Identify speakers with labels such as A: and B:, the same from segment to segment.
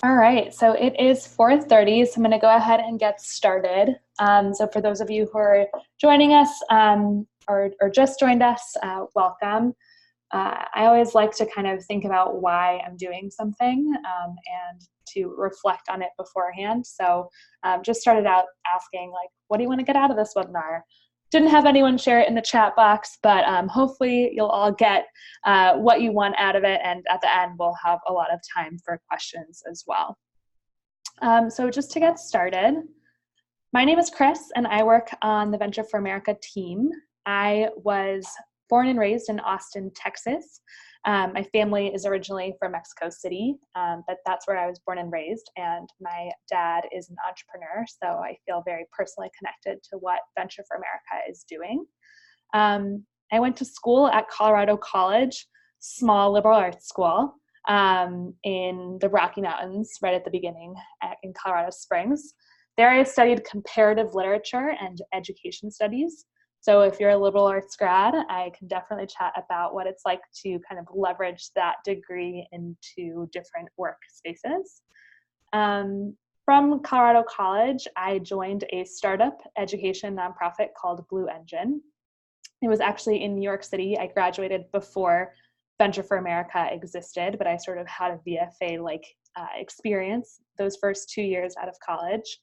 A: All right, so it is 4:30, so I'm going to go ahead and get started. So for those of you who are joining us or just joined us, welcome. I always like to kind of think about why I'm doing something and to reflect on it beforehand. So just started out asking, like, what do you want to get out of this webinar? Didn't have anyone share it in the chat box, but hopefully you'll all get what you want out of it. And at the end, we'll have a lot of time for questions as well. So just to get started, my name is Chris, and I work on the Venture for America team. I was born and raised in Austin, Texas. My family is originally from Mexico City, but that's where I was born and raised. And my dad is an entrepreneur, so I feel very personally connected to what Venture for America is doing. I went to school at Colorado College, small liberal arts school in the Rocky Mountains, right at the beginning in Colorado Springs. There I studied comparative literature and education studies. So if you're a liberal arts grad, I can definitely chat about what it's like to kind of leverage that degree into different work spaces. From Colorado College, I joined a startup education nonprofit called Blue Engine. It was actually in New York City. I graduated before Venture for America existed, but I sort of had a VFA-like experience those first 2 years out of college.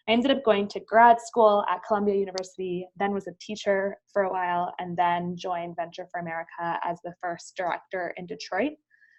A: I ended up going to grad school at Columbia University, then was a teacher for a while, and then joined Venture for America as the first director in Detroit.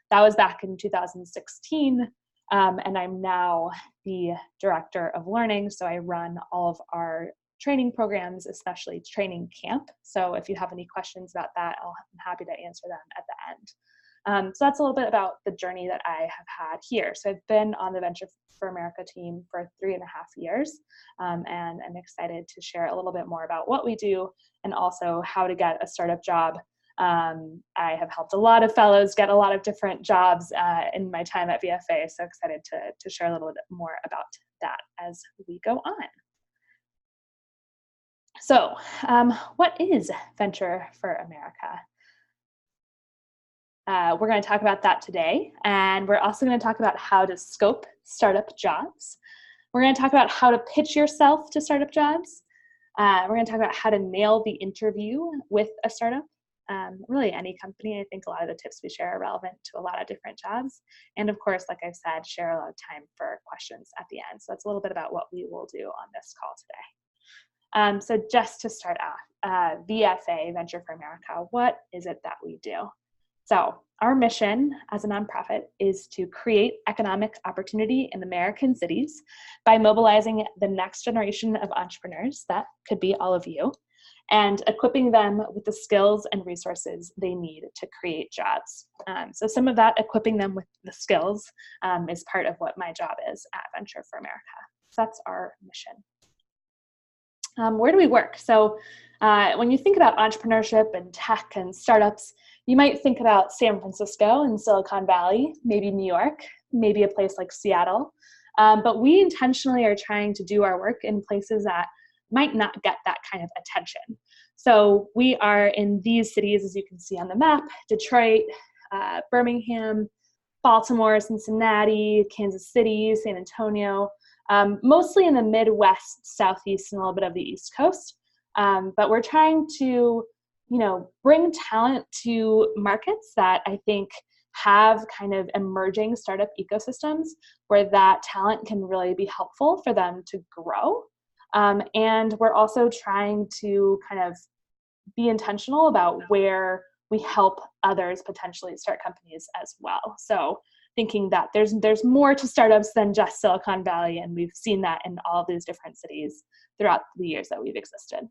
A: That was back in 2016, and I'm now the director of learning, so I run all of our training programs, especially training camp. So if you have any questions about that, I'm happy to answer them at the end. So that's a little bit about the journey that I have had here. So I've been on the Venture for America team for 3.5 years, and I'm excited to share a little bit more about what we do and also how to get a startup job. I have helped a lot of fellows get a lot of different jobs in my time at VFA, so excited to share a little bit more about that as we go on. So what is Venture for America? We're going to talk about that today, and we're also going to talk about how to scope startup jobs. We're going to talk about how to pitch yourself to startup jobs. We're going to talk about how to nail the interview with a startup. Really any company. I think a lot of the tips we share are relevant to a lot of different jobs. And of course, like I've said, share a lot of time for questions at the end. So that's a little bit about what we will do on this call today. So just to start off, VFA, Venture for America, what is it that we do? So our mission as a nonprofit is to create economic opportunity in American cities by mobilizing the next generation of entrepreneurs, that could be all of you, and equipping them with the skills and resources they need to create jobs. So some of that equipping them with the skills is part of what my job is at Venture for America. So that's our mission. Where do we work? So when you think about entrepreneurship and tech and startups, you might think about San Francisco and Silicon Valley, maybe New York, maybe a place like Seattle. But we intentionally are trying to do our work in places that might not get that kind of attention. So we are in these cities, as you can see on the map: Detroit, Birmingham, Baltimore, Cincinnati, Kansas City, San Antonio, mostly in the Midwest, Southeast, and a little bit of the East Coast. But we're trying to, bring talent to markets that I think have kind of emerging startup ecosystems where that talent can really be helpful for them to grow. And we're also trying to kind of be intentional about where we help others potentially start companies as well. So thinking that there's more to startups than just Silicon Valley, and we've seen that in all these different cities throughout the years that we've existed.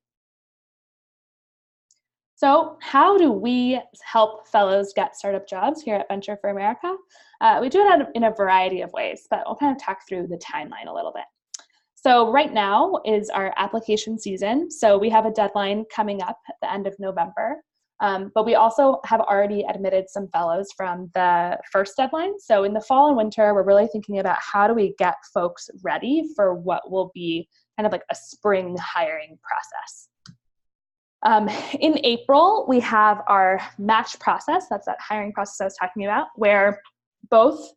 A: So how do we help fellows get startup jobs here at Venture for America? We do it in a variety of ways, but I'll kind of talk through the timeline a little bit. So right now is our application season. So we have a deadline coming up at the end of November. But we also have already admitted some fellows from the first deadline. So in the fall and winter, we're really thinking about how do we get folks ready for what will be kind of like a spring hiring process. In April, we have our match process. That's that hiring process I was talking about, where both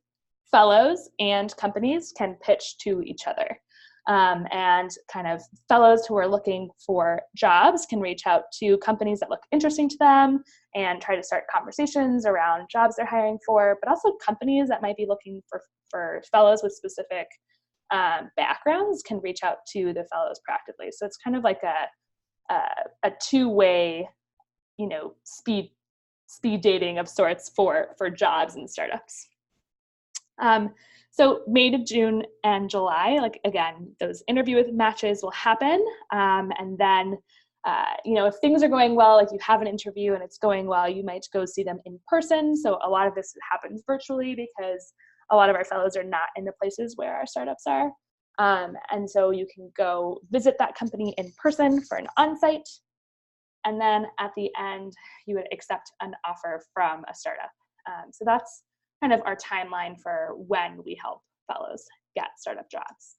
A: fellows and companies can pitch to each other. And kind of fellows who are looking for jobs can reach out to companies that look interesting to them and try to start conversations around jobs they're hiring for, but also companies that might be looking for fellows with specific backgrounds can reach out to the fellows proactively. So it's kind of like a two-way, speed dating of sorts for jobs and startups. So May to June and July, like again, those interview with matches will happen. And then, if things are going well, like you have an interview and it's going well, you might go see them in person. So a lot of this happens virtually because a lot of our fellows are not in the places where our startups are. And so you can go visit that company in person for an on-site. And then at the end, you would accept an offer from a startup. So that's kind of our timeline for when we help fellows get startup jobs.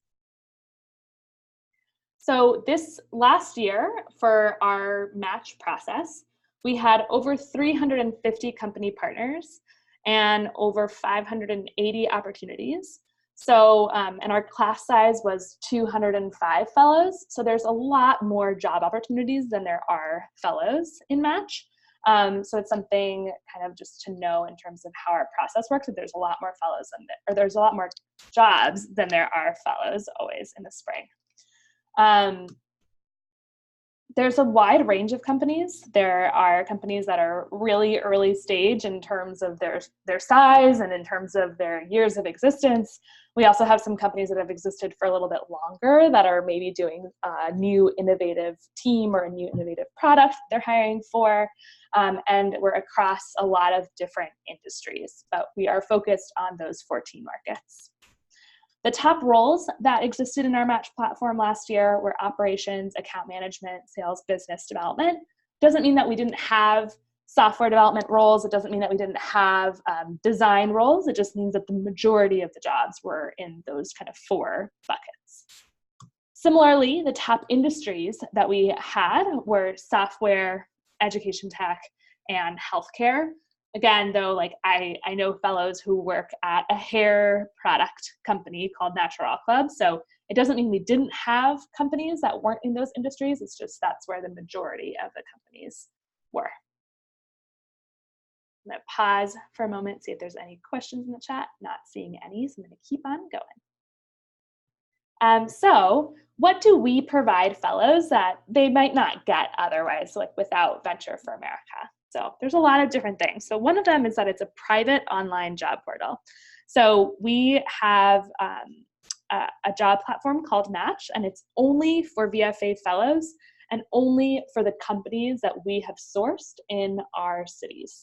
A: So this last year for our match process, we had over 350 company partners and over 580 opportunities. So, and our class size was 205 fellows. So there's a lot more job opportunities than there are fellows in match. So it's something kind of just to know in terms of how our process works, that there's a lot more fellows or there's a lot more jobs than there are fellows always in the spring. There's a wide range of companies. There are companies that are really early stage in terms of their size and in terms of their years of existence. We also have some companies that have existed for a little bit longer that are maybe doing a new innovative team or a new innovative product they're hiring for. And we're across a lot of different industries, but we are focused on those 14 markets. The top roles that existed in our match platform last year were operations, account management, sales, business development. Doesn't mean that we didn't have software development roles. It doesn't mean that we didn't have design roles. It just means that the majority of the jobs were in those kind of 4 buckets. Similarly, the top industries that we had were software, education tech, and healthcare. Again, though, like I know fellows who work at a hair product company called Natural Club. So it doesn't mean we didn't have companies that weren't in those industries. It's just that's where the majority of the companies were. I'm going to pause for a moment, see if there's any questions in the chat. Not seeing any, so I'm going to keep on going. So what do we provide fellows that they might not get otherwise, like without Venture for America? So there's a lot of different things. So one of them is that it's a private online job portal. So we have a job platform called Match, and it's only for VFA fellows and only for the companies that we have sourced in our cities.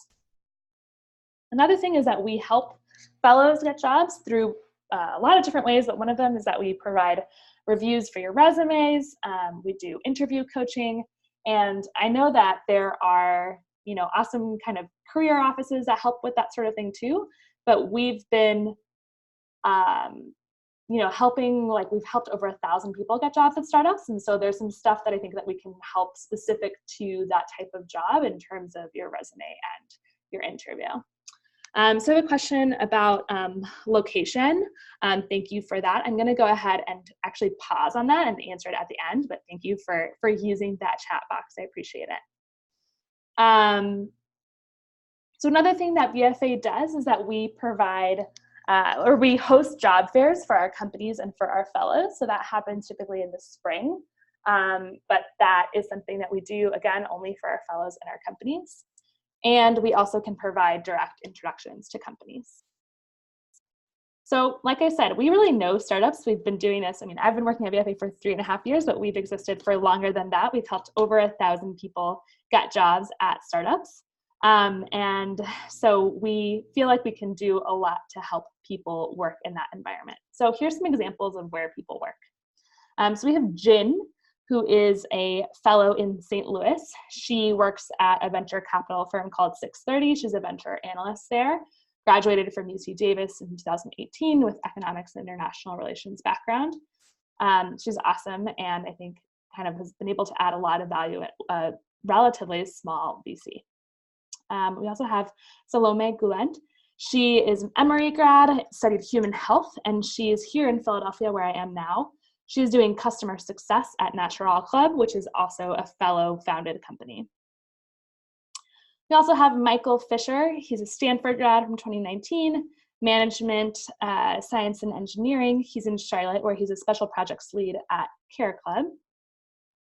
A: Another thing is that we help fellows get jobs through a lot of different ways, but one of them is that we provide reviews for your resumes. We do interview coaching, and I know that there are awesome kind of career offices that help with that sort of thing too. But we've been, helping, like we've helped over 1,000 people get jobs at startups. And so there's some stuff that I think that we can help specific to that type of job in terms of your resume and your interview. So I have a question about location. Thank you for that. I'm going to go ahead and actually pause on that and answer it at the end, but thank you for using that chat box. I appreciate it. So another thing that VFA does is that we provide or we host job fairs for our companies and for our fellows. So that happens typically in the spring, but that is something that we do, again, only for our fellows and our companies. And we also can provide direct introductions to companies. So like I said, we really know startups. We've been doing this. I mean, I've been working at VFA for 3.5 years, but we've existed for longer than that. We've helped over 1,000 people get jobs at startups. And so we feel like we can do a lot to help people work in that environment. So here's some examples of where people work. So we have Jin, who is a fellow in St. Louis. She works at a venture capital firm called 630. She's a venture analyst there. Graduated from UC Davis in 2018 with economics and international relations background. She's awesome, and I think kind of has been able to add a lot of value at a relatively small VC. We also have Salome Gulent. She is an Emory grad, studied human health, and she is here in Philadelphia where I am now. She's doing customer success at Natural Club, which is also a fellow-founded company. We also have Michael Fisher. He's a Stanford grad from 2019, management, science and engineering. He's in Charlotte, where he's a special projects lead at Care Club.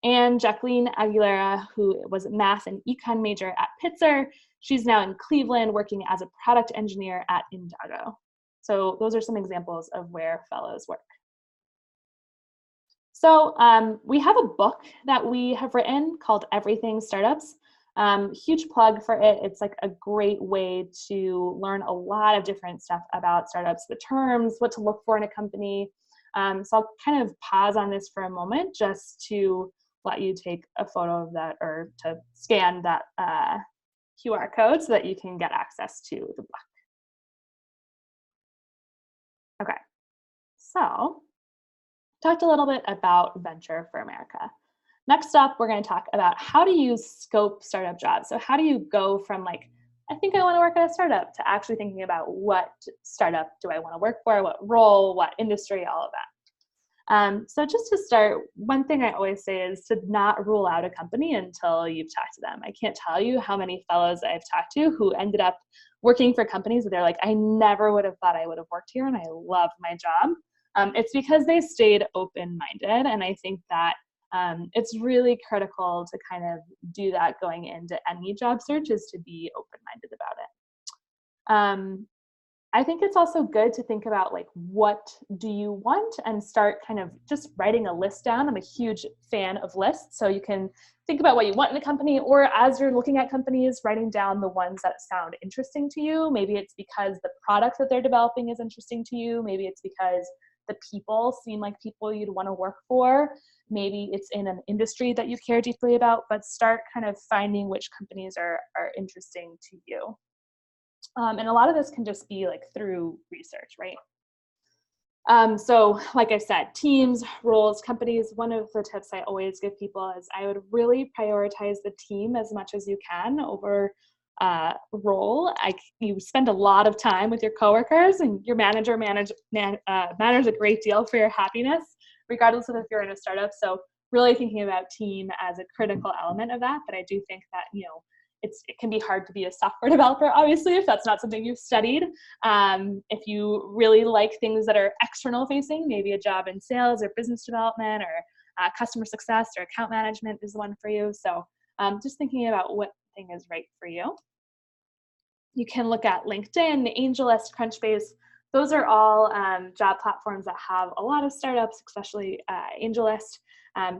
A: And Jacqueline Aguilera, who was a math and econ major at Pitzer. She's now in Cleveland working as a product engineer at Indago. So those are some examples of where fellows work. So we have a book that we have written called Everything Startups. Huge plug for it. It's like a great way to learn a lot of different stuff about startups, the terms, what to look for in a company. So I'll kind of pause on this for a moment just to let you take a photo of that or to scan that QR code so that you can get access to the book. Okay, so talked a little bit about Venture for America. Next up, we're going to talk about how do you scope startup jobs. So how do you go from like, I think I want to work at a startup to actually thinking about what startup do I want to work for, what role, what industry, all of that. So just to start, one thing I always say is to not rule out a company until you've talked to them. I can't tell you how many fellows I've talked to who ended up working for companies that they're like, I never would have thought I would have worked here and I love my job. It's because they stayed open-minded, and I think that it's really critical to kind of do that going into any job search, is to be open-minded about it. I think it's also good to think about like, what do you want, and start kind of just writing a list down. I'm a huge fan of lists. So you can think about what you want in a company, or as you're looking at companies, writing down the ones that sound interesting to you. Maybe it's because the product that they're developing is interesting to you. Maybe it's because the people seem like people you'd want to work for. Maybe it's in an industry that you care deeply about, but start kind of finding which companies are interesting to you. And a lot of this can just be like through research, right? So like I said, teams, roles, companies, one of the tips I always give people is I would really prioritize the team as much as you can over role. You spend a lot of time with your coworkers, and your manager matters a great deal for your happiness, regardless of if you're in a startup. So really thinking about team as a critical element of that. But I do think that, it can be hard to be a software developer, obviously, if that's not something you've studied. If you really like things that are external facing, maybe a job in sales or business development or customer success or account management is one for you. So just thinking about what thing is right for you. You can look at LinkedIn, AngelList, Crunchbase. Those are all job platforms that have a lot of startups, especially AngelList,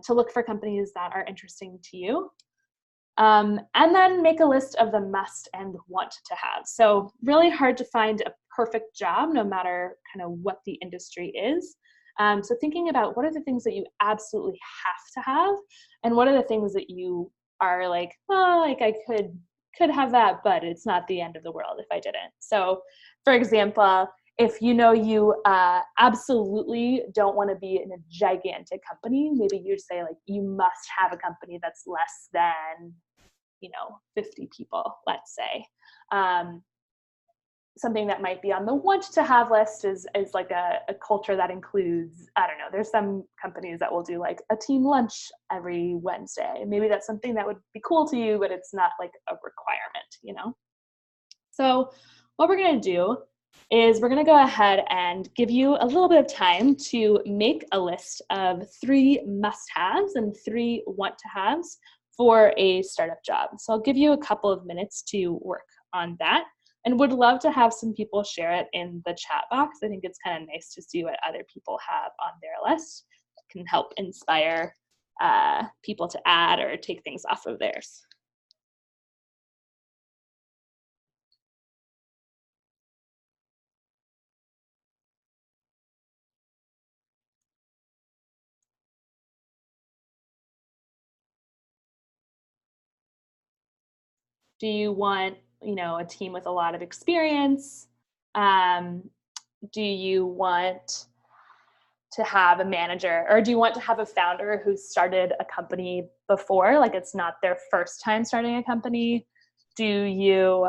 A: to look for companies that are interesting to you. And then make a list of the must and want to have. So really hard to find a perfect job, no matter kind of what the industry is. So thinking about what are the things that you absolutely have to have, and what are the things that you are like, oh, like I could have that, but it's not the end of the world if I didn't. So for example, if you absolutely don't want to be in a gigantic company, maybe you'd say like, you must have a company that's less than 50 people, let's say. Something that might be on the want to have list is like a culture that includes, I don't know, there's some companies that will do like a team lunch every Wednesday. Maybe that's something that would be cool to you, but it's not like a requirement, So what we're going to do is we're going to go ahead and give you a little bit of time to make a list of 3 must-haves and 3 want-to-haves for a startup job. So I'll give you a couple of minutes to work on that, and would love to have some people share it in the chat box. I think it's kind of nice to see what other people have on their list. It can help inspire people to add or take things off of theirs. Do you want, a team with a lot of experience? Do you want to have a manager, or do you want to have a founder who's started a company before, like it's not their first time starting a company? Do you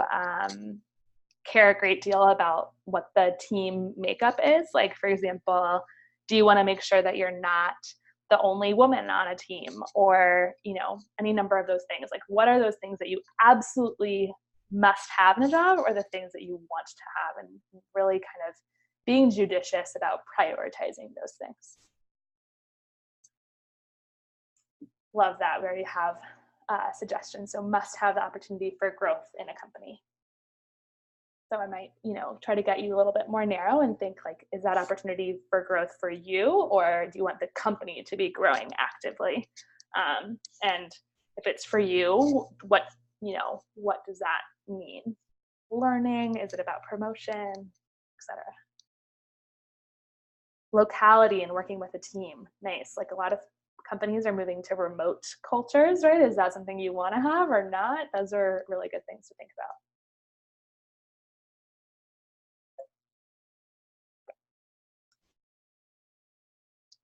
A: care a great deal about what the team makeup is. Like, for example, do you want to make sure that you're not the only woman on a team, or, you know, any number of those things? Like, what are those things that you absolutely must have in a job, or the things that you want to have, and really kind of being judicious about prioritizing those things. Love that, where you have suggestions. So must have the opportunity for growth in a company. So I might, you know, try to get you a little bit more narrow and think like, is that opportunity for growth for you, or do you want the company to be growing actively? And if it's for you, what, you know, what does that mean? Learning? Is it about promotion, etc.? Locality and working with a team. Nice. Like, a lot of companies are moving to remote cultures, right? Is that something you want to have or not? Those are really good things to think about.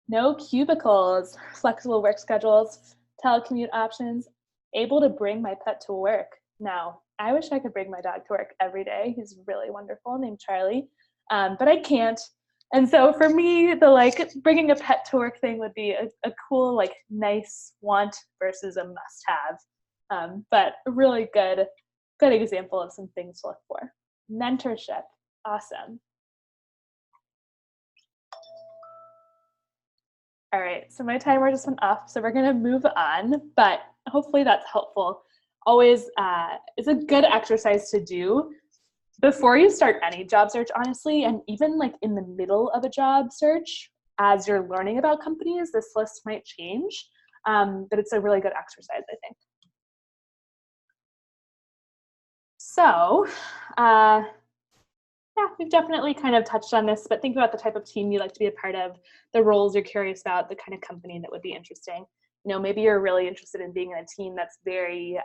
A: No cubicles, flexible work schedules, telecommute options, able to bring my pet to work. Now, I wish I could bring my dog to work every day. He's really wonderful, named Charlie, but I can't. And so for me, the like bringing a pet to work thing would be a cool, like, nice want versus a must have. But a really good example of some things to look for. Mentorship, awesome. All right, so my timer just went off, so we're gonna move on, but hopefully that's helpful. Always is a good exercise to do before you start any job search, honestly, and even like in the middle of a job search, as you're learning about companies, this list might change, but it's a really good exercise, I think. So, yeah, we've definitely kind of touched on this, but think about the type of team you like to be a part of, the roles you're curious about, the kind of company that would be interesting. You know, maybe you're really interested in being in a team that's very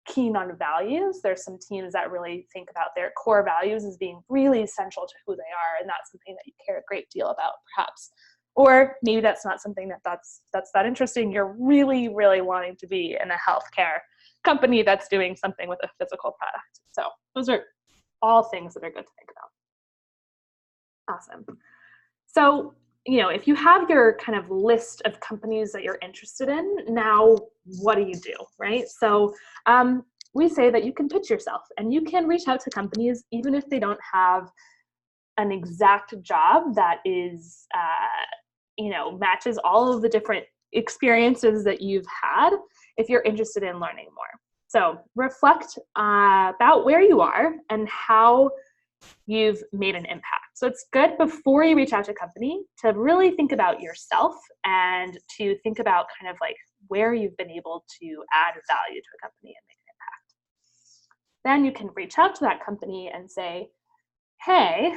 A: keen on values. There's some teams that really think about their core values as being really essential to who they are, and that's something that you care a great deal about, perhaps. Or maybe that's not something that's that interesting. You're really, really wanting to be in a healthcare company that's doing something with a physical product. So those are all things that are good to think about. Awesome. So, you know, if you have your kind of list of companies that you're interested in, now what do you do, right? So we say that you can pitch yourself, and you can reach out to companies even if they don't have an exact job that is, you know, matches all of the different experiences that you've had, if you're interested in learning more. So reflect about where you are and how you've made an impact. So it's good before you reach out to a company to really think about yourself and to think about kind of like where you've been able to add value to a company and make an impact. Then you can reach out to that company and say, hey,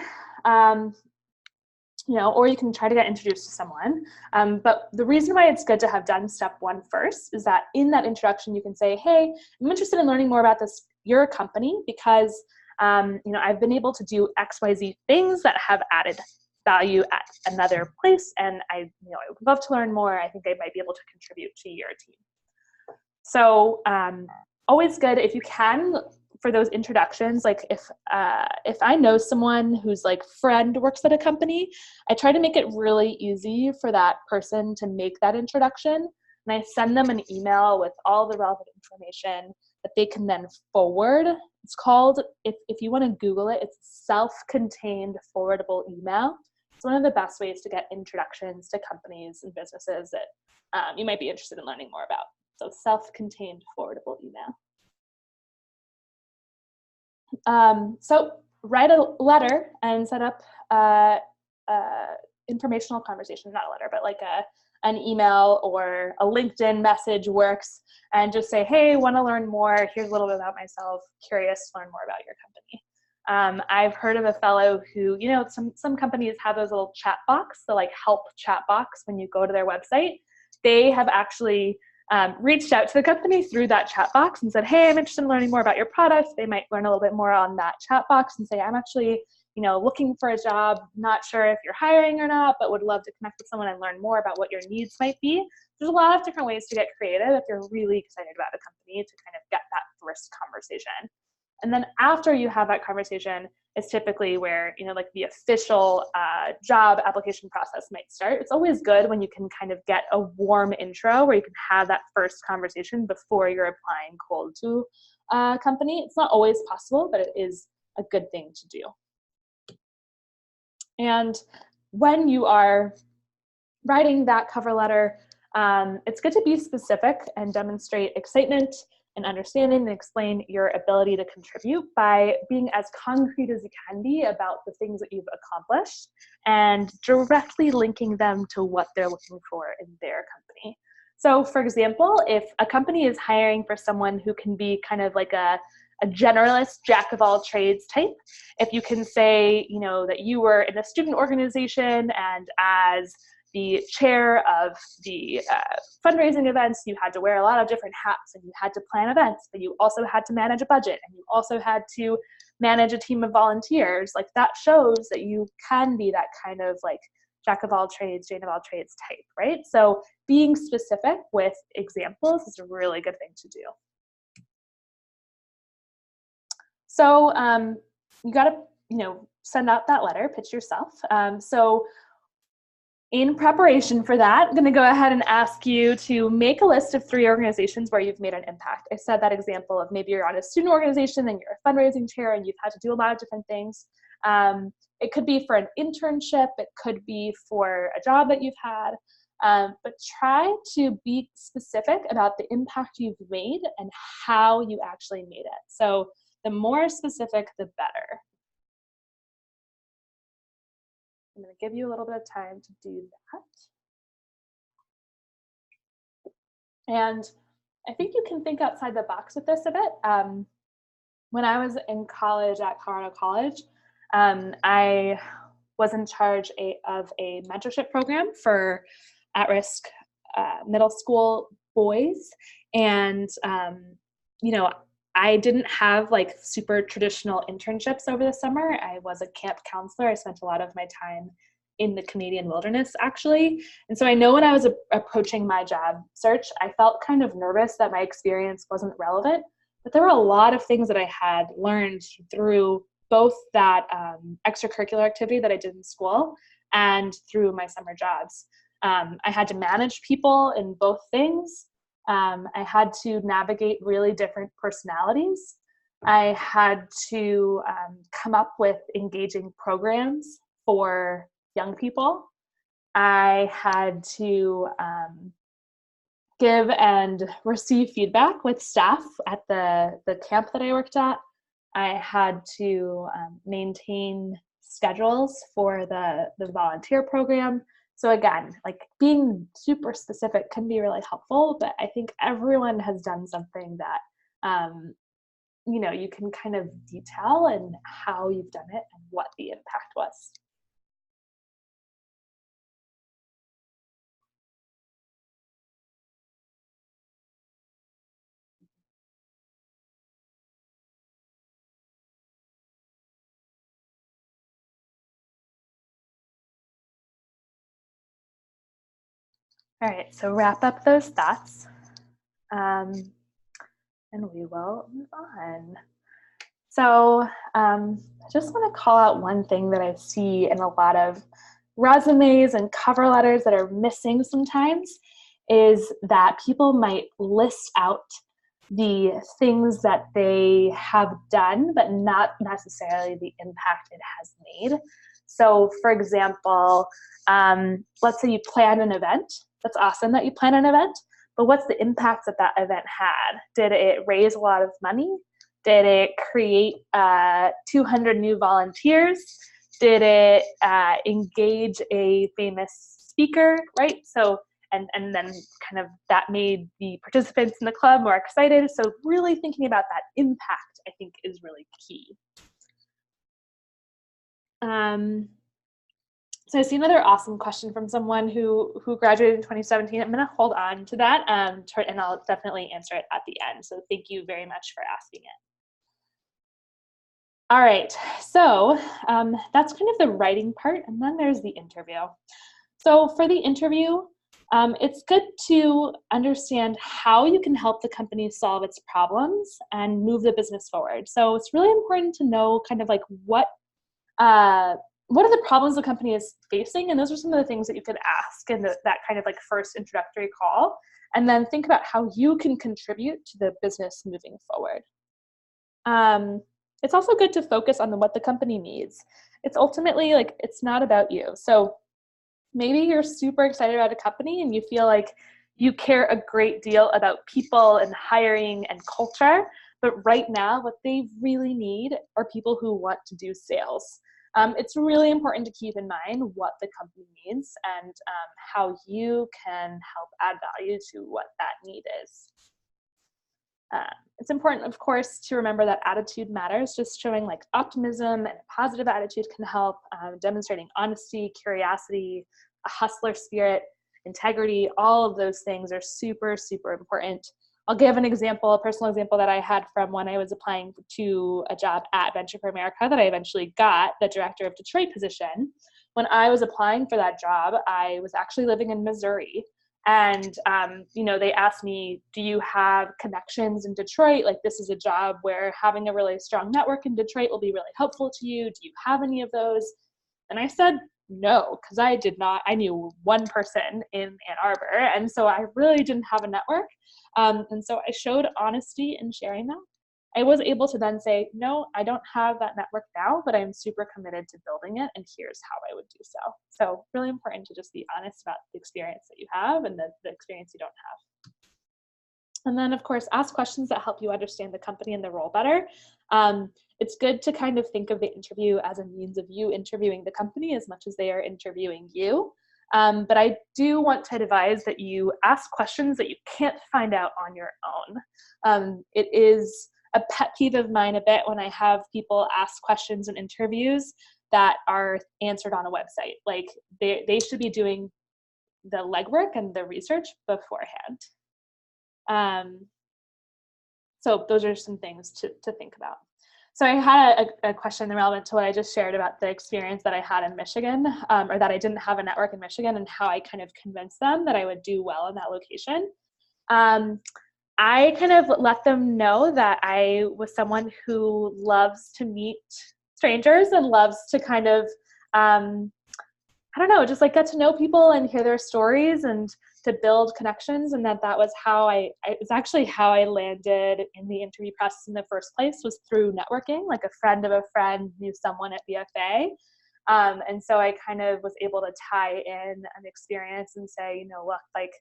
A: you know, or you can try to get introduced to someone. But the reason why it's good to have done step one first is that in that introduction, you can say, hey, I'm interested in learning more about this, your company, because you know, I've been able to do XYZ things that have added value at another place, and I would love to learn more. I think they might be able to contribute to your team. So always good if you can, for those introductions, like if I know someone whose like friend works at a company, I try to make it really easy for that person to make that introduction, and I send them an email with all the relevant information that they can then forward. It's called, if you want to Google it, it's self-contained forwardable email. It's one of the best ways to get introductions to companies and businesses that you might be interested in learning more about. So self-contained forwardable email. So write a letter and set up informational conversation, not a letter, but like an email or a LinkedIn message works, and just say, hey, want to learn more, here's a little bit about myself, curious to learn more about your company. I've heard of a fellow who, you know, some companies have those little chat box, the like help chat box when you go to their website. They have actually reached out to the company through that chat box and said, hey, I'm interested in learning more about your product. They might learn a little bit more on that chat box and say, I'm actually, you know, looking for a job, not sure if you're hiring or not, but would love to connect with someone and learn more about what your needs might be. There's a lot of different ways to get creative if you're really excited about a company to kind of get that first conversation. And then after you have that conversation is typically where, like the official job application process might start. It's always good when you can kind of get a warm intro where you can have that first conversation before you're applying cold to a company. It's not always possible, but it is a good thing to do. And when you are writing that cover letter, it's good to be specific and demonstrate excitement and understanding and explain your ability to contribute by being as concrete as you can be about the things that you've accomplished and directly linking them to what they're looking for in their company. So for example, if a company is hiring for someone who can be kind of like a generalist, jack of all trades type, if you can say, that you were in a student organization and as the chair of the fundraising events, you had to wear a lot of different hats and you had to plan events, but you also had to manage a budget and you also had to manage a team of volunteers. Like that shows that you can be that kind of like jack of all trades, Jane of all trades type, right? So being specific with examples is a really good thing to do. So you got to, send out that letter, pitch yourself. So in preparation for that, I'm going to go ahead and ask you to make a list of 3 organizations where you've made an impact. I said that example of maybe you're on a student organization and you're a fundraising chair and you've had to do a lot of different things. It could be for an internship. It could be for a job that you've had. But try to be specific about the impact you've made and how you actually made it. So the more specific, the better. I'm going to give you a little bit of time to do that. And I think you can think outside the box with this a bit. When I was in college at Colorado College, I was in charge of a mentorship program for at-risk middle school boys. And, I didn't have like super traditional internships over the summer. I was a camp counselor. I spent a lot of my time in the Canadian wilderness, actually. And so I know when I was approaching my job search, I felt kind of nervous that my experience wasn't relevant. But there were a lot of things that I had learned through both that extracurricular activity that I did in school and through my summer jobs. I had to manage people in both things. I had to navigate really different personalities. I had to come up with engaging programs for young people. I had to give and receive feedback with staff at the camp that I worked at. I had to maintain schedules for the volunteer program. So again, like being super specific can be really helpful, but I think everyone has done something that, you can kind of detail and how you've done it and what the impact was. All right, so wrap up those thoughts, and we will move on. So I just want to call out one thing that I see in a lot of resumes and cover letters that are missing sometimes is that people might list out the things that they have done, but not necessarily the impact it has made. So for example, let's say you plan an event. That's awesome that you plan an event, but what's the impact that that event had? Did it raise a lot of money? Did it create 200 new volunteers? Did it engage a famous speaker, right? So, and then kind of that made the participants in the club more excited. So really thinking about that impact, I think, is really key. So I see another awesome question from someone who graduated in 2017. I'm going to hold on to that, and I'll definitely answer it at the end. So thank you very much for asking it. All right, so that's kind of the writing part, and then there's the interview. So for the interview, It's good to understand how you can help the company solve its problems and move the business forward. So it's really important to know kind of like uh, what are the problems the company is facing, and those are some of the things that you could ask in that kind of like first introductory call, and then think about how you can contribute to the business moving forward. It's also good to focus on what the company needs. It's ultimately like, it's not about you. So maybe you're super excited about a company and you feel like you care a great deal about people and hiring and culture, but right now what they really need are people who want to do sales. It's really important to keep in mind what the company needs and how you can help add value to what that need is. It's important, of course, to remember that attitude matters. Just showing like optimism and a positive attitude can help. Demonstrating honesty, curiosity, a hustler spirit, integrity, all of those things are super, super important. I'll give an example, a personal example that I had from when I was applying to a job at Venture for America that I eventually got, the director of Detroit position. When I was applying for that job, I was actually living in Missouri. And, they asked me, do you have connections in Detroit? Like, this is a job where having a really strong network in Detroit will be really helpful to you. Do you have any of those? And I said, no, because I did not. I knew one person in Ann Arbor. And so I really didn't have a network. And so I showed honesty in sharing that. I was able to then say, no, I don't have that network now, but I'm super committed to building it, and here's how I would do so. So really important to just be honest about the experience that you have and the experience you don't have. And then, of course, ask questions that help you understand the company and the role better. It's good to kind of think of the interview as a means of you interviewing the company as much as they are interviewing you. But I do want to advise that you ask questions that you can't find out on your own. It is a pet peeve of mine a bit when I have people ask questions in interviews that are answered on a website. Like, they should be doing the legwork and the research beforehand. So those are some things to think about. So I had a question relevant to what I just shared about the experience that I had in Michigan, or that I didn't have a network in Michigan, and how I kind of convinced them that I would do well in that location. I kind of let them know that I was someone who loves to meet strangers and loves to kind of, I don't know, just like get to know people and hear their stories and to build connections. And that was how it was actually how I landed in the interview process in the first place, was through networking. Like, a friend of a friend knew someone at BFA. And so I kind of was able to tie in an experience and say, look, like,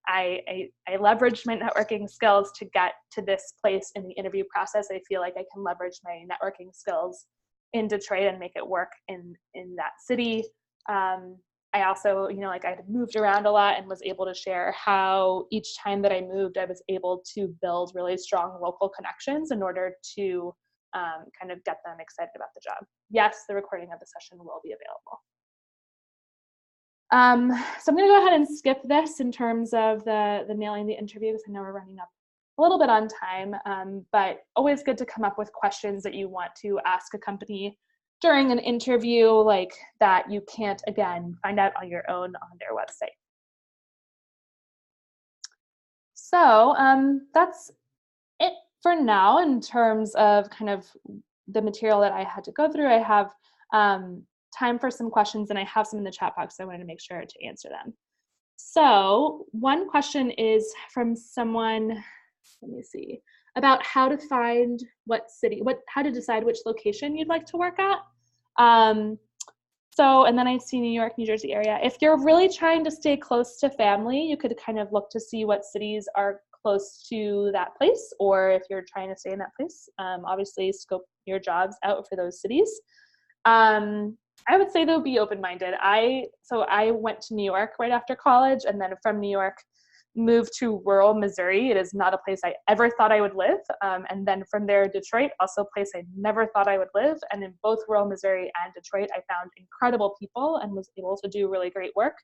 A: I leveraged my networking skills to get to this place in the interview process. I feel like I can leverage my networking skills in Detroit and make it work in that city. I also, like, I had moved around a lot and was able to share how each time that I moved, I was able to build really strong local connections in order to kind of get them excited about the job. Yes, the recording of the session will be available. So I'm going to go ahead and skip this in terms of the nailing the interview, because I know we're running up a little bit on time, but always good to come up with questions that you want to ask a company during an interview, like that you can't, again, find out on your own on their website. So that's it for now in terms of kind of the material that I had to go through. I have time for some questions, and I have some in the chat box, so I wanted to make sure to answer them. So one question is from someone, let me see, about how to find how to decide which location you'd like to work at. And then I see New York, New Jersey area. If you're really trying to stay close to family, you could kind of look to see what cities are close to that place, or if you're trying to stay in that place, obviously scope your jobs out for those cities. I would say they'll be open-minded. So I went to New York right after college, and then from New York moved to rural Missouri. It is not a place I ever thought I would live. And then from there, Detroit, also a place I never thought I would live. And in both rural Missouri and Detroit, I found incredible people and was able to do really great work.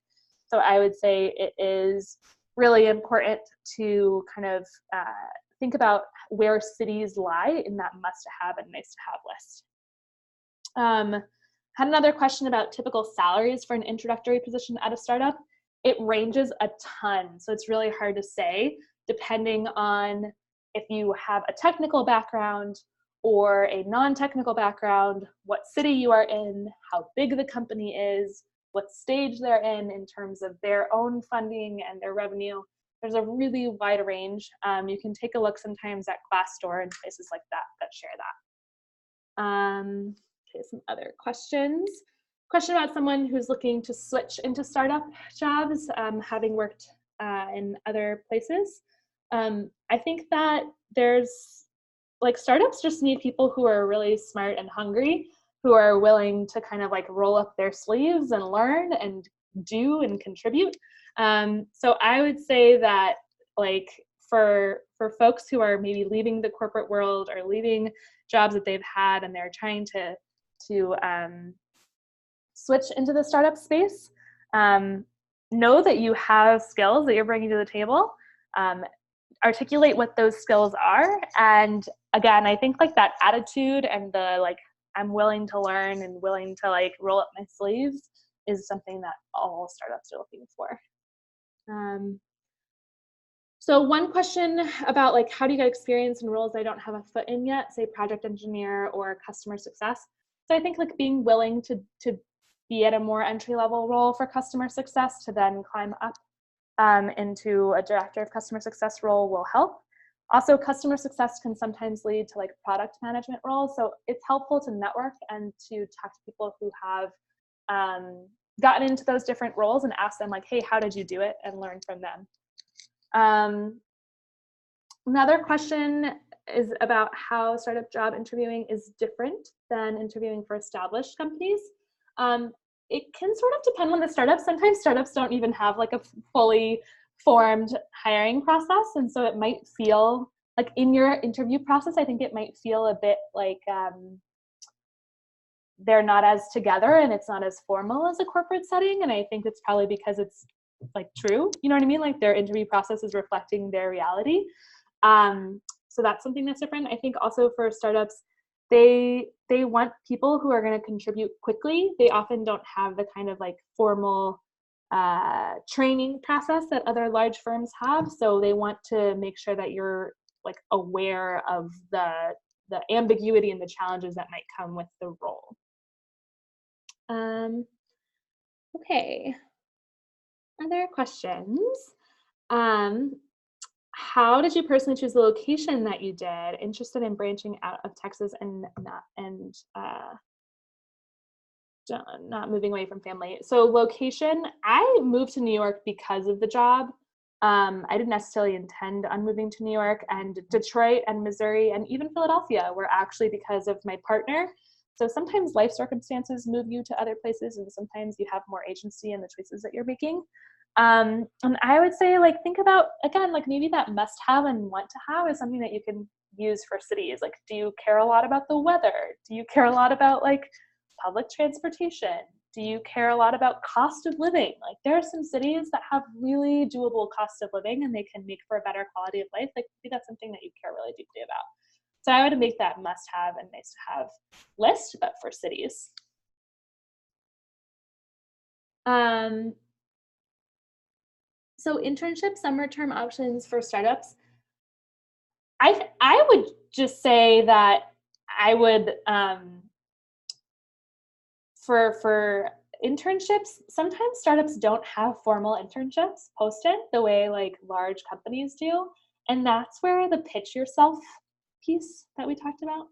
A: So I would say it is really important to kind of think about where cities lie in that must-have and nice-to-have list. Had another question about typical salaries for an introductory position at a startup. it ranges a ton. So it's really hard to say, depending on if you have a technical background or a non-technical background, what city you are in, how big the company is, what stage they're in terms of their own funding and their revenue. There's a really wide range. You can take a look sometimes at Glassdoor and places like that that share that. Okay, some other questions. Question about someone who's looking to switch into startup jobs, having worked in other places. I think that there's, like, startups just need people who are really smart and hungry, who are willing to kind of like roll up their sleeves and learn and do and contribute. So I would say that, like, for folks who are maybe leaving the corporate world or leaving jobs that they've had and they're trying to switch into the startup space, know that you have skills that you're bringing to the table. Articulate what those skills are, and again, I think like that attitude and the like, I'm willing to learn and willing to like roll up my sleeves is something that all startups are looking for. So one question about like, how do you get experience in roles I don't have a foot in yet, say project engineer or customer success? So I think like being willing to be at a more entry-level role for customer success to then climb up into a director of customer success role will help. Also, customer success can sometimes lead to like product management roles. So it's helpful to network and to talk to people who have gotten into those different roles and ask them like, hey, how did you do it? And learn from them. Another question is about how startup job interviewing is different than interviewing for established companies. It can sort of depend on the startup. Sometimes startups don't even have like a fully formed hiring process. And so it might feel like in your interview process, I think it might feel a bit like they're not as together and it's not as formal as a corporate setting. And I think it's probably because it's like true, you know what I mean? Like their interview process is reflecting their reality. So that's something that's different. I think also for startups, they want people who are going to contribute quickly. They often don't have the kind of like formal training process that other large firms have. So they want to make sure that you're like aware of the ambiguity and the challenges that might come with the role. Okay. Other questions? How did you personally choose the location that you did? Interested in branching out of Texas and not moving away from family. So location, I moved to New York because of the job. I didn't necessarily intend on moving to New York, and Detroit and Missouri and even Philadelphia were actually because of my partner. So sometimes life circumstances move you to other places, and sometimes you have more agency in the choices that you're making. And I would say, like, think about, again, like maybe that must have and want to have is something that you can use for cities. Like, do you care a lot about the weather? Do you care a lot about like public transportation? Do you care a lot about cost of living? Like, there are some cities that have really doable cost of living and they can make for a better quality of life. Like, maybe that's something that you care really deeply about. So I would make that must have and nice to have list, but for cities. So internship, summer term options for startups. I would just say that I would, for internships, sometimes startups don't have formal internships posted the way like large companies do. And that's where the pitch yourself piece that we talked about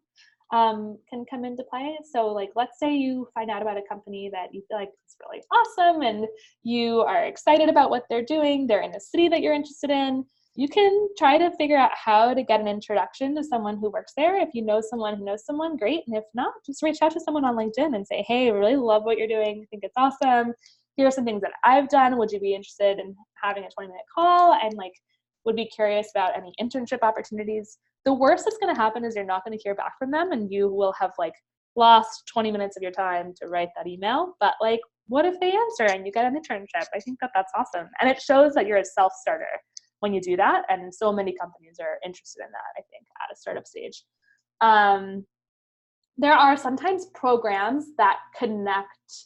A: can come into play. So like, let's say you find out about a company that you feel like is really awesome and you are excited about what they're doing. They're in a city that you're interested in. You can try to figure out how to get an introduction to someone who works there. If you know someone who knows someone, great. And if not, just reach out to someone on LinkedIn and say, hey, I really love what you're doing. I think it's awesome. Here are some things that I've done. Would you be interested in having a 20-minute call? And like, would be curious about any internship opportunities. The worst that's going to happen is you're not going to hear back from them and you will have like lost 20 minutes of your time to write that email. But like, what if they answer and you get an internship? I think that that's awesome. And it shows that you're a self-starter when you do that. And so many companies are interested in that, I think, at a startup stage. There are sometimes programs that connect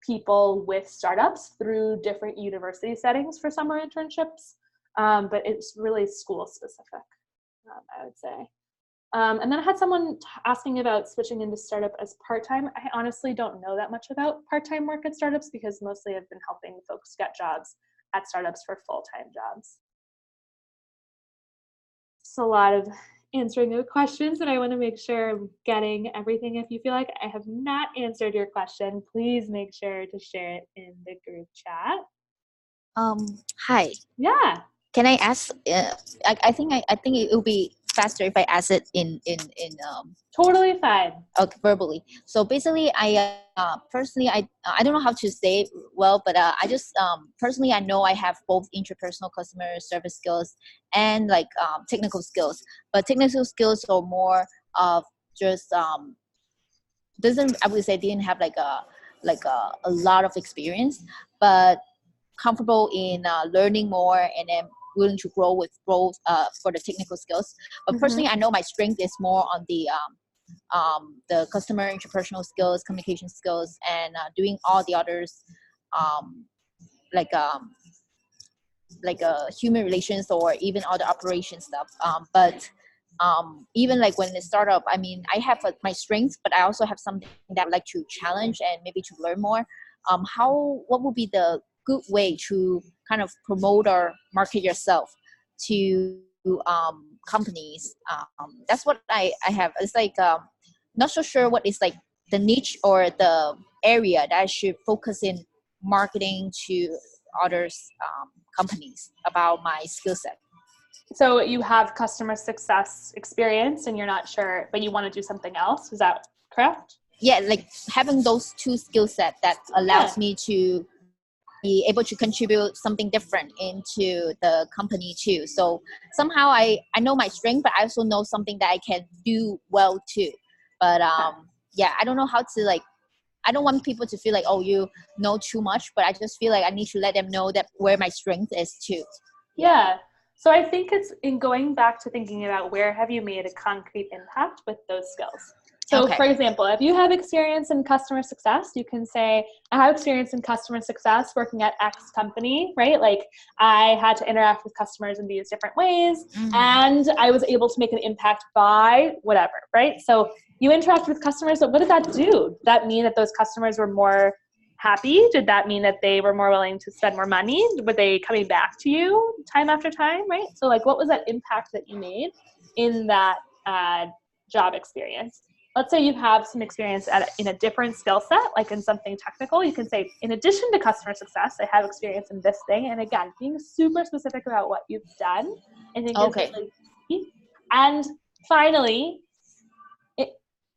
A: people with startups through different university settings for summer internships, but it's really school specific, I would say. And then I had someone asking about switching into startup as part-time. I honestly don't know that much about part-time work at startups because mostly I've been helping folks get jobs at startups for full-time jobs. It's a lot of answering your questions, and I want to make sure I'm getting everything. If you feel like I have not answered your question, please make sure to share it in the group chat.
B: Hi.
A: Yeah.
B: Can I ask? I think it will be faster if I ask it in
A: Totally fine.
B: Okay, verbally. So basically, I personally I don't know how to say it well, but I just personally I know I have both interpersonal customer service skills and like technical skills. But technical skills are more of just doesn't I would say didn't have like a lot of experience, but comfortable in learning more and then willing to grow with both for the technical skills. But personally, I know my strength is more on the customer interpersonal skills, communication skills, and doing all the others, um, like human relations or even all the operation stuff. But even like when in a startup, I mean, I have my strengths, but I also have something that I would like to challenge and maybe to learn more. What would be the good way to kind of promote or market yourself to companies? That's what I have. It's like not so sure what is like the niche or the area that I should focus in marketing to others companies about my skill set.
A: So you have customer success experience and you're not sure, but you want to do something else. Is that correct?
B: Yeah, like having those two skill set that allows me to be able to contribute something different into the company too. So somehow I know my strength, but I also know something that I can do well too. But yeah, I don't know how to like, I don't want people to feel like, oh, you know too much, but I just feel like I need to let them know that where my strength is too.
A: Yeah. So I think it's in going back to thinking about where have you made a concrete impact with those skills. So for example, if you have experience in customer success, you can say, I have experience in customer success working at X company, right? Like I had to interact with customers in these different ways and I was able to make an impact by whatever, right? So you interact with customers, but what did that do? Did that mean that those customers were more happy? Did that mean that they were more willing to spend more money? Were they coming back to you time after time, right? So like what was that impact that you made in that job experience? Let's say you have some experience in a different skill set, like in something technical. You can say, in addition to customer success, I have experience in this thing. And again, being super specific about what you've done, I think is really key. And finally,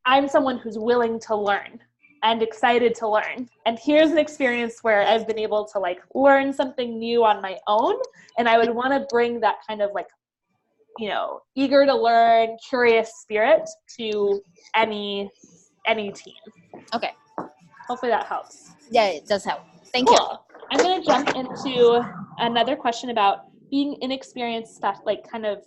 A: I'm someone who's willing to learn and excited to learn. And here's an experience where I've been able to like learn something new on my own. And I would want to bring that kind of like, you know, eager to learn, curious spirit to any team.
B: Okay.
A: Hopefully that helps.
B: Yeah, it does help. Thank you.
A: I'm going to jump into another question about being inexperienced, like kind of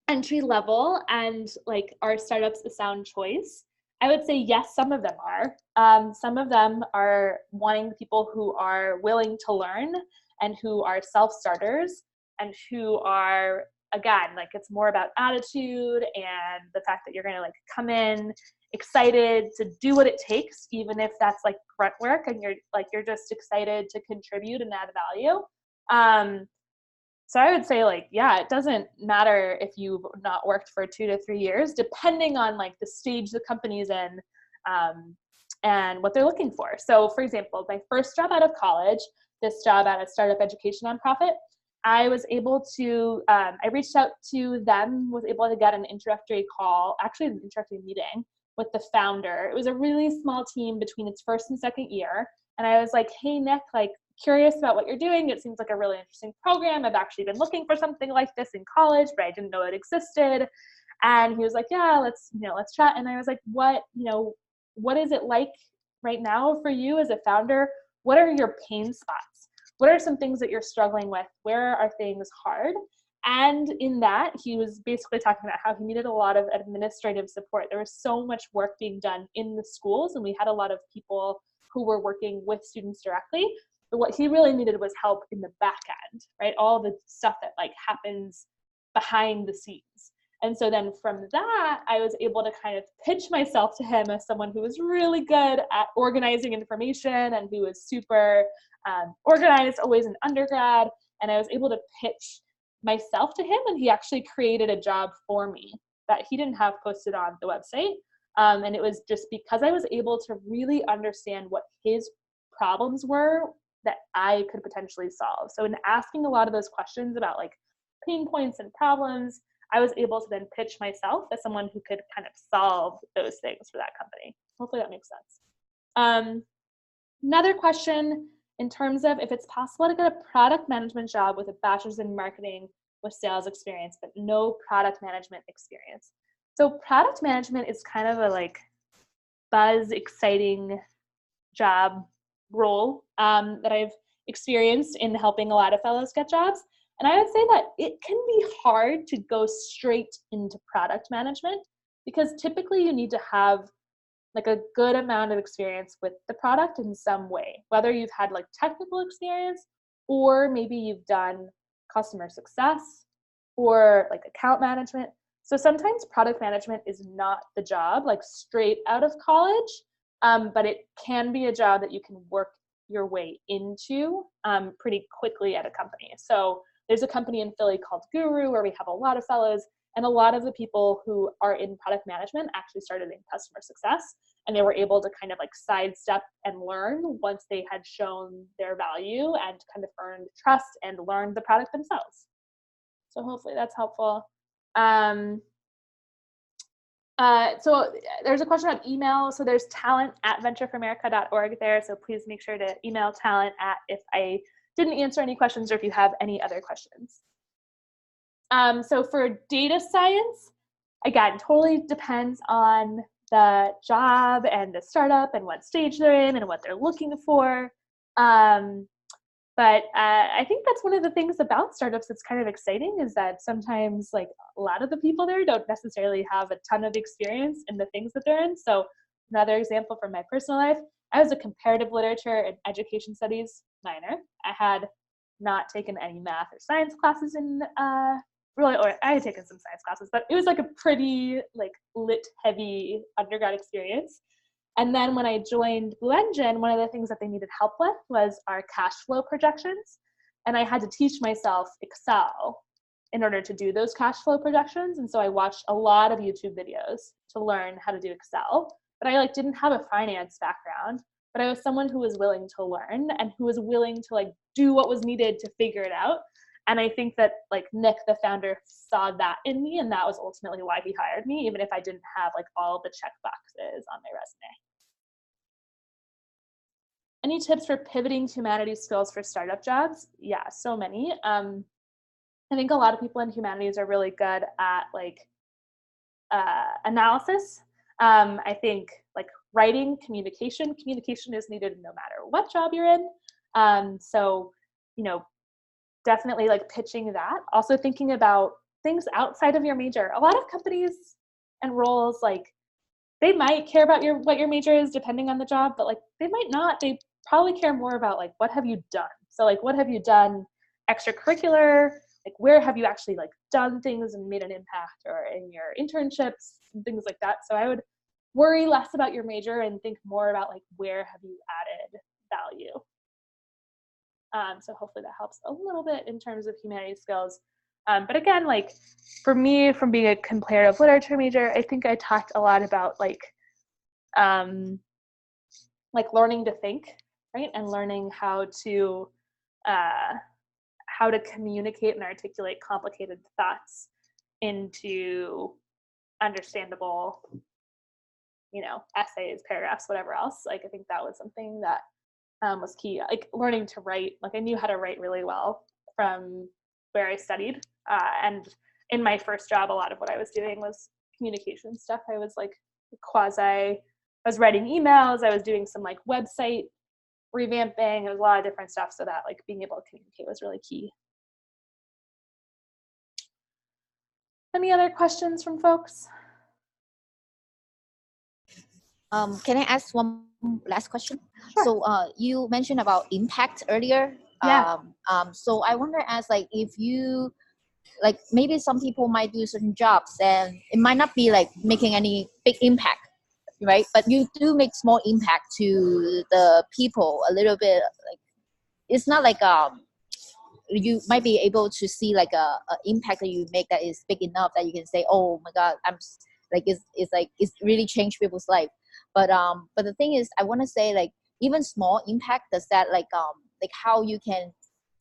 A: entry level, and like are startups a sound choice? I would say yes, some of them are. Some of them are wanting people who are willing to learn and who are self-starters and who are, again, like it's more about attitude and the fact that you're going to like come in excited to do what it takes, even if that's like grunt work and you're just excited to contribute and add value. So I would say like, yeah, it doesn't matter if you've not worked for 2 to 3 years, depending on like the stage the company's in and what they're looking for. So for example, my first job out of college, this job at a startup education nonprofit, I was able to, I reached out to them, was able to get an introductory call, actually an introductory meeting with the founder. It was a really small team between its first and second year. And I was like, hey, Nick, like, curious about what you're doing. It seems like a really interesting program. I've actually been looking for something like this in college, but I didn't know it existed. And he was like, yeah, let's chat. And I was like, what is it like right now for you as a founder? What are your pain spots? What are some things that you're struggling with? Where are things hard? And in that, he was basically talking about how he needed a lot of administrative support. There was so much work being done in the schools, and we had a lot of people who were working with students directly. But what he really needed was help in the back end, right? All the stuff that like happens behind the scenes. And so then from that, I was able to kind of pitch myself to him as someone who was really good at organizing information and who was super organized, always in undergrad. And I was able to pitch myself to him, and he actually created a job for me that he didn't have posted on the website. And it was just because I was able to really understand what his problems were that I could potentially solve. So in asking a lot of those questions about like pain points and problems, I was able to then pitch myself as someone who could kind of solve those things for that company. Hopefully that makes sense. Another question in terms of if it's possible to get a product management job with a bachelor's in marketing with sales experience, but no product management experience. So product management is kind of a like buzz, exciting job role that I've experienced in helping a lot of fellows get jobs. And I would say that it can be hard to go straight into product management because typically you need to have like a good amount of experience with the product in some way, whether you've had like technical experience or maybe you've done customer success or like account management. So sometimes product management is not the job like straight out of college, but it can be a job that you can work your way into pretty quickly at a company. So there's a company in Philly called Guru where we have a lot of fellows, and a lot of the people who are in product management actually started in customer success, and they were able to kind of like sidestep and learn once they had shown their value and kind of earned trust and learned the product themselves. So hopefully that's helpful. So there's a question about email. So there's talent@ventureforamerica.org there. So please make sure to email talent if I didn't answer any questions or if you have any other questions. So for data science, again, totally depends on the job and the startup and what stage they're in and what they're looking for. But I think that's one of the things about startups that's kind of exciting is that sometimes like a lot of the people there don't necessarily have a ton of experience in the things that they're in. So another example from my personal life, I was a comparative literature and education studies minor. I had not taken any math or science classes in or I had taken some science classes, but it was like a pretty like lit heavy undergrad experience. And then when I joined Blue Engine, one of the things that they needed help with was our cash flow projections. And I had to teach myself Excel in order to do those cash flow projections. And so I watched a lot of YouTube videos to learn how to do Excel. But I like didn't have a finance background, but I was someone who was willing to learn and who was willing to like do what was needed to figure it out. And I think that like Nick, the founder, saw that in me, and that was ultimately why he hired me, even if I didn't have like all the check boxes on my resume. Any tips for pivoting to humanities skills for startup jobs? Yeah, so many. I think a lot of people in humanities are really good at like analysis. I think like writing, communication is needed no matter what job you're in. So, you know, definitely like pitching that. Also thinking about things outside of your major. A lot of companies and roles, like they might care about what your major is depending on the job, but like they might not. They probably care more about like what have you done. So like what have you done extracurricular? Like where have you actually like done things and made an impact, or in your internships and things like that. So I would worry less about your major and think more about like where have you added value. So hopefully that helps a little bit in terms of humanities skills. But again, like for me, from being a comparative literature major, I think I talked a lot about like learning to think, right? And learning how to communicate and articulate complicated thoughts into understandable, essays, paragraphs, whatever else. Like I think that was something that was key. Like learning to write, like I knew how to write really well from where I studied. And in my first job, a lot of what I was doing was communication stuff. I was like I was writing emails, I was doing some like website revamping, it was a lot of different stuff, so that like being able to communicate was really key. Any other questions from folks?
B: Can I ask one last question?
A: Sure.
B: So you mentioned about impact earlier.
A: Yeah.
B: So I wonder as like if you like maybe some people might do certain jobs and it might not be like making any big impact, right? But you do make small impact to the people a little bit. Like it's not like you might be able to see like a impact that you make that is big enough that you can say, oh my god, like it's like it's really changed people's life. But the thing is I want to say like even small impact, does that like how you can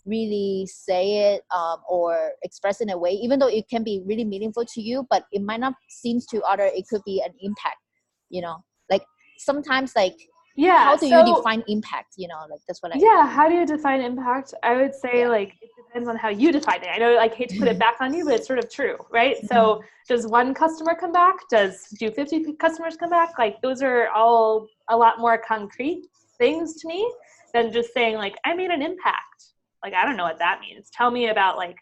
B: really say it or express in a way even though it can be really meaningful to you but it might not seem to other, it could be an impact, you know, like sometimes like
A: Yeah.
B: how do you define impact, you know, like that's what
A: How do you define impact? I would say like it depends on how you define it. I know I hate to put it back on you, but it's sort of true, right? So does one customer come back? Do 50 customers come back? Like those are all a lot more concrete things to me than just saying like I made an impact. Like I don't know what that means. Tell me about like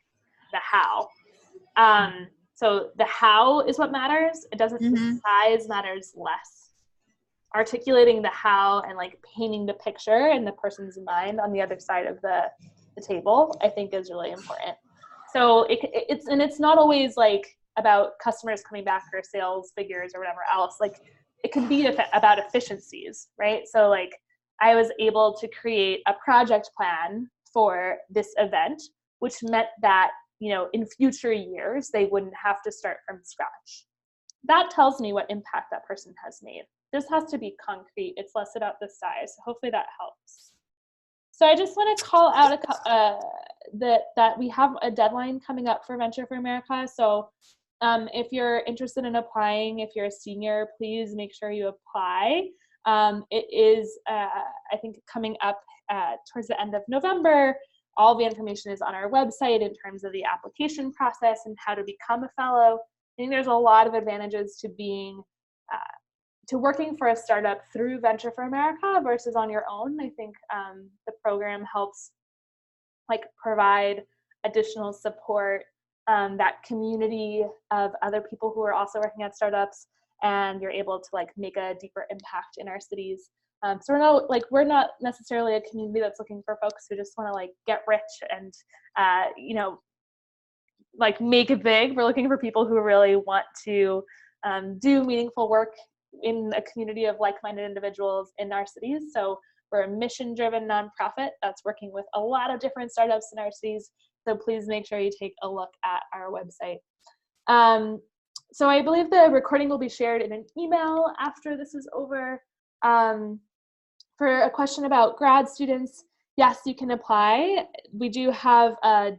A: the how. So the how is what matters. It doesn't, the size matters less. Articulating the how and like painting the picture in the person's mind on the other side of the table, I think is really important. So it's not always like about customers coming back or sales figures or whatever else. Like it can be about efficiencies, right? So like I was able to create a project plan for this event, which meant that, you know, in future years, they wouldn't have to start from scratch. That tells me what impact that person has made. This has to be concrete. It's less about the size. Hopefully that helps. So I just want to call out that we have a deadline coming up for Venture for America. So if you're interested in applying, if you're a senior, please make sure you apply. It is, I think, coming up towards the end of November. All the information is on our website in terms of the application process and how to become a fellow. I think there's a lot of advantages to being to working for a startup through Venture for America versus on your own. I think the program helps like provide additional support, that community of other people who are also working at startups, and you're able to like make a deeper impact in our cities. So we're not necessarily a community that's looking for folks who just want to like get rich and you know, like make it big. We're looking for people who really want to do meaningful work in a community of like-minded individuals in our cities. So we're a mission-driven nonprofit that's working with a lot of different startups in our cities. So please make sure you take a look at our website. So I believe the recording will be shared in an email after this is over. For a question about grad students, yes, you can apply. We do have a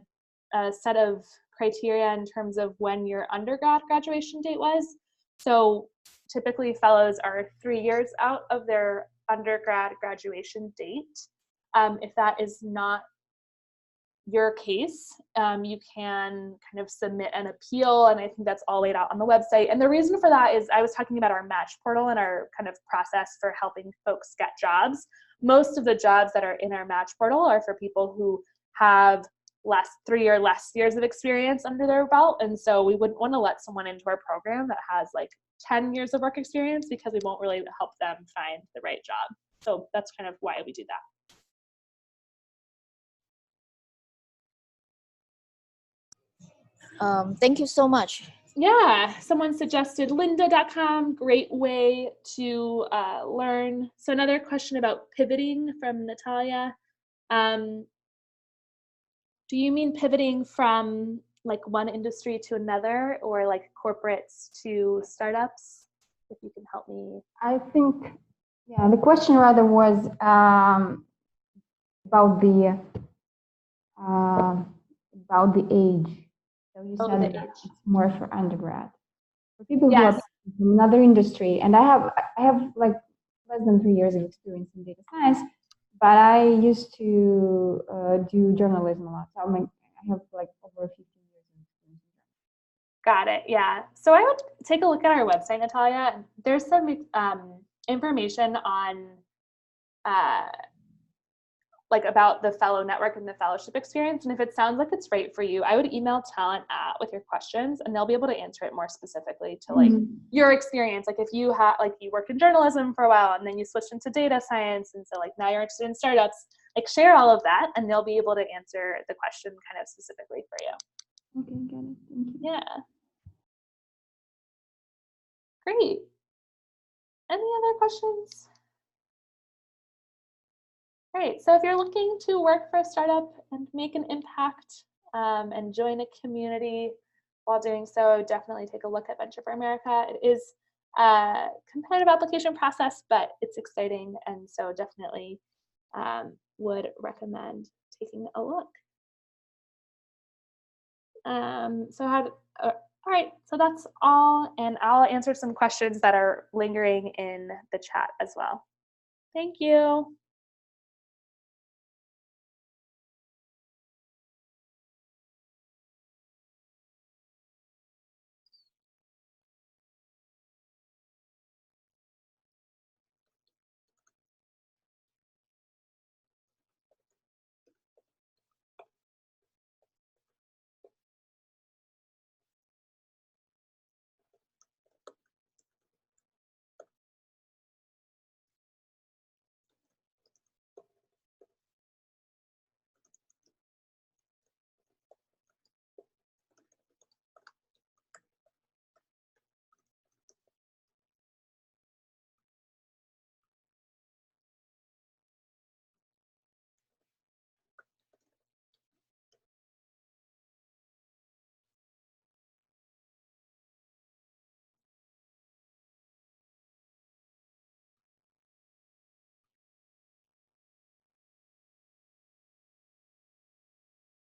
A: set of criteria in terms of when your undergrad graduation date was. So typically fellows are 3 years out of their undergrad graduation date. If that is not your case, you can kind of submit an appeal, and I think that's all laid out on the website. And the reason for that is I was talking about our match portal and our kind of process for helping folks get jobs. Most of the jobs that are in our match portal are for people who have 3 or less years of experience under their belt, and so we wouldn't want to let someone into our program that has like 10 years of work experience because we won't really help them find the right job. So that's kind of why we do that.
B: Thank you so much.
A: Yeah, someone suggested lynda.com, great way to learn. So another question about pivoting from Natalia. Do you mean pivoting from like one industry to another, or like corporates to startups? If you can help me.
C: I think, yeah, the question rather was about the age. So you said
A: the
C: that
A: age.
C: it's more for undergrad. For people who
A: Yes.
C: are from another industry, and I have like less than 3 years of experience in data science, but I used to do journalism a lot. So I have like over 15 years of experience.
A: Got it. Yeah. So I would take a look at our website, Natalia. There's some information on like about the fellow network and the fellowship experience. And if it sounds like it's right for you, I would email talent with your questions, and they'll be able to answer it more specifically to like your experience. Like if you have, like you worked in journalism for a while and then you switched into data science, and so like now you're interested in startups, like share all of that and they'll be able to answer the question kind of specifically for you.
C: Okay, got it. Thank you.
A: Yeah. Great. Any other questions? Great. So if you're looking to work for a startup and make an impact and join a community while doing so, definitely take a look at Venture for America. It is a competitive application process, but it's exciting. And so definitely would recommend taking a look. All right, so that's all. And I'll answer some questions that are lingering in the chat as well. Thank you.